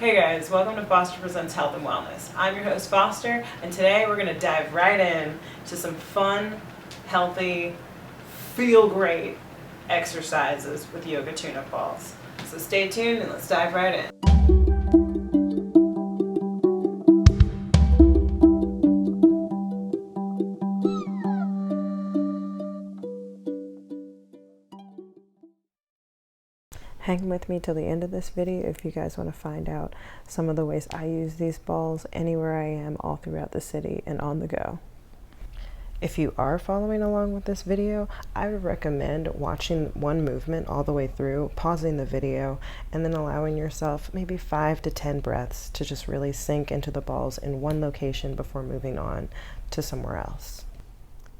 Hey guys, welcome to Foster Presents Health and Wellness. I'm your host Foster, and today we're going to dive right in to some fun, healthy, feel great exercises with yoga tune-up balls. So stay tuned and let's dive right in. Hang with me till the end of this video if you guys want to find out some of the ways I use these balls anywhere I am all throughout the city and on the go. If you are following along with this video, I would recommend watching one movement all the way through, pausing the video, and then allowing yourself maybe 5 to 10 breaths to just really sink into the balls in one location before moving on to somewhere else.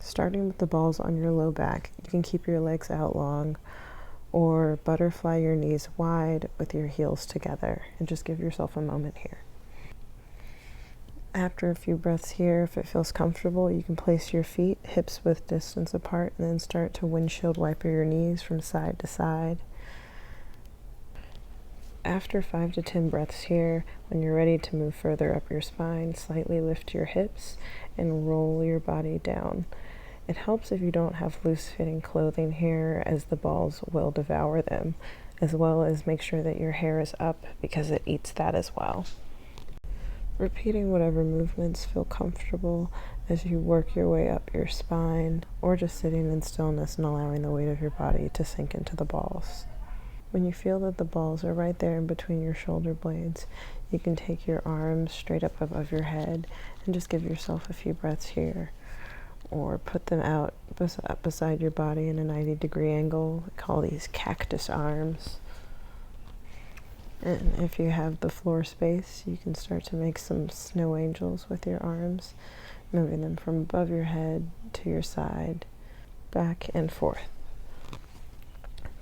Starting with the balls on your low back, you can keep your legs out long, or butterfly your knees wide with your heels together, and just give yourself a moment here. After a few breaths here, if it feels comfortable, you can place your feet hips width distance apart and then start to windshield wiper your knees from side to side. After 5 to 10 breaths here, when you're ready to move further up your spine, slightly lift your hips and roll your body down. It helps if you don't have loose-fitting clothing here, as the balls will devour them, as well as make sure that your hair is up because it eats that as well. Repeating whatever movements feel comfortable as you work your way up your spine, or just sitting in stillness and allowing the weight of your body to sink into the balls. When you feel that the balls are right there in between your shoulder blades, you can take your arms straight up above your head and just give yourself a few breaths here. Or put them out beside your body in a 90-degree angle. We call these cactus arms. And if you have the floor space, you can start to make some snow angels with your arms, moving them from above your head to your side, back and forth.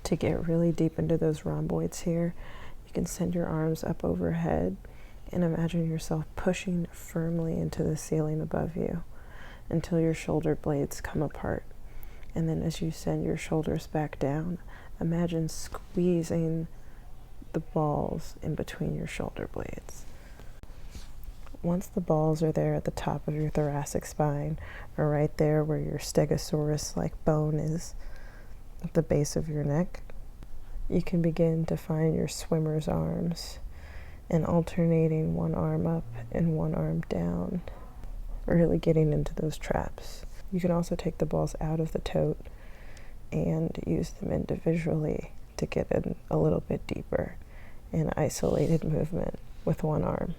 To get really deep into those rhomboids here, you can send your arms up overhead and imagine yourself pushing firmly into the ceiling above you until your shoulder blades come apart. And then as you send your shoulders back down, imagine squeezing the balls in between your shoulder blades. Once the balls are there at the top of your thoracic spine, or right there where your stegosaurus-like bone is at the base of your neck, you can begin to find your swimmer's arms and alternating one arm up and one arm down, really getting into those traps. You can also take the balls out of the tote and use them individually to get in a little bit deeper in isolated movement with one arm.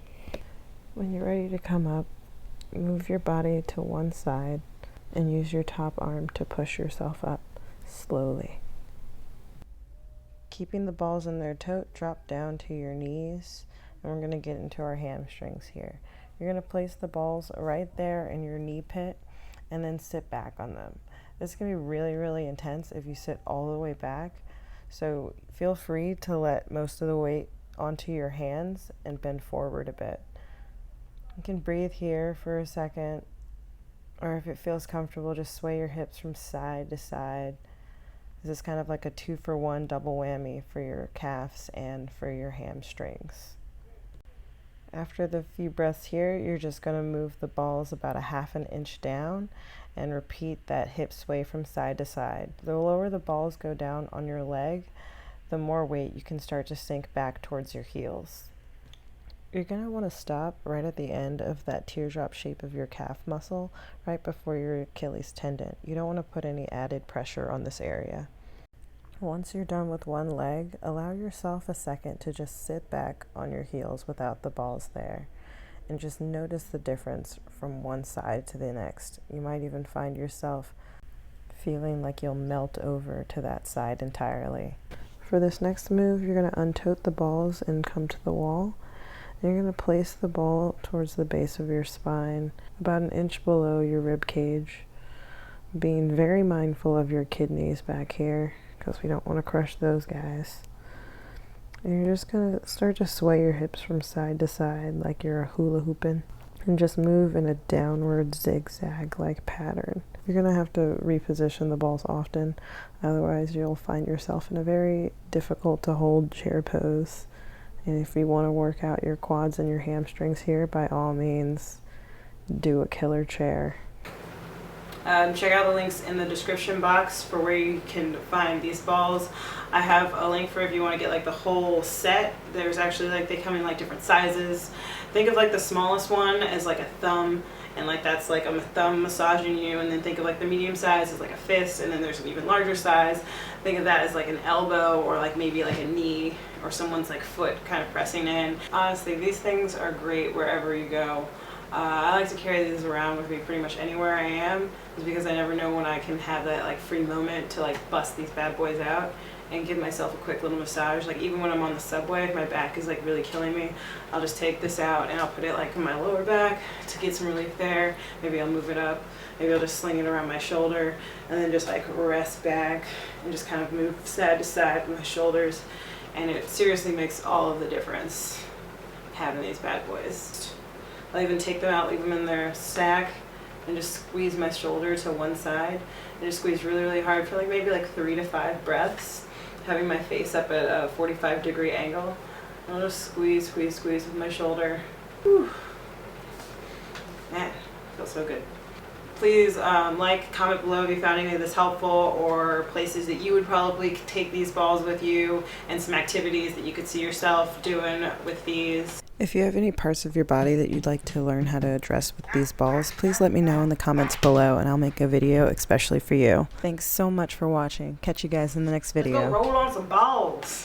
When you're ready to come up, move your body to one side and use your top arm to push yourself up slowly. Keeping the balls in their tote, drop down to your knees, and we're going to get into our hamstrings here. You're going to place the balls right there in your knee pit and then sit back on them. This is going to be really, really intense if you sit all the way back. So feel free to let most of the weight onto your hands and bend forward a bit. You can breathe here for a second, or if it feels comfortable, just sway your hips from side to side. This is kind of like a 2-for-1 double whammy for your calves and for your hamstrings. After the few breaths here, you're just going to move the balls about a 1/2 inch down and repeat that hip sway from side to side. The lower the balls go down on your leg, the more weight you can start to sink back towards your heels. You're going to want to stop right at the end of that teardrop shape of your calf muscle, right before your Achilles tendon. You don't want to put any added pressure on this area. Once you're done with one leg, allow yourself a second to just sit back on your heels without the balls there, and just notice the difference from one side to the next. You might even find yourself feeling like you'll melt over to that side entirely. For this next move, you're going to untote the balls and come to the wall. And you're going to place the ball towards the base of your spine, about 1 inch below your rib cage, being very mindful of your kidneys back here, because we don't want to crush those guys. And you're just going to start to sway your hips from side to side like you're a hula hooping, and just move in a downward zigzag-like pattern. You're going to have to reposition the balls often, otherwise you'll find yourself in a very difficult to hold chair pose And if you want to work out your quads and your hamstrings here, by all means, do a killer chair. Check out the links in the description box for where you can find these balls. I have a link for if you want to get like the whole set. There's actually like, they come in like different sizes. Think of like the smallest one as like a thumb, and like that's like a thumb massaging you, and then think of like the medium size as like a fist, and then there's an even larger size. Think of that as like an elbow, or like maybe like a knee, or someone's like foot kind of pressing in. Honestly, these things are great wherever you go. I like to carry these around with me pretty much anywhere I am, just because I never know when I can have that like free moment to like bust these bad boys out and give myself a quick little massage. Like even when I'm on the subway, if my back is like really killing me, I'll just take this out and I'll put it like in my lower back to get some relief there. Maybe I'll move it up, maybe I'll just sling it around my shoulder, and then just like rest back and just kind of move side to side with my shoulders. And it seriously makes all of the difference having these bad boys. I'll even take them out, leave them in their sack, and just squeeze my shoulder to one side, and just squeeze really, really hard for like maybe like 3 to 5 breaths, having my face up at a 45-degree angle. And I'll just squeeze, squeeze, squeeze with my shoulder. Whew. Man, feels so good. Please like, comment below if you found any of this helpful, or places that you would probably take these balls with you, and some activities that you could see yourself doing with these. If you have any parts of your body that you'd like to learn how to address with these balls, please let me know in the comments below, and I'll make a video especially for you. Thanks so much for watching. Catch you guys in the next video. Let's go roll on some balls.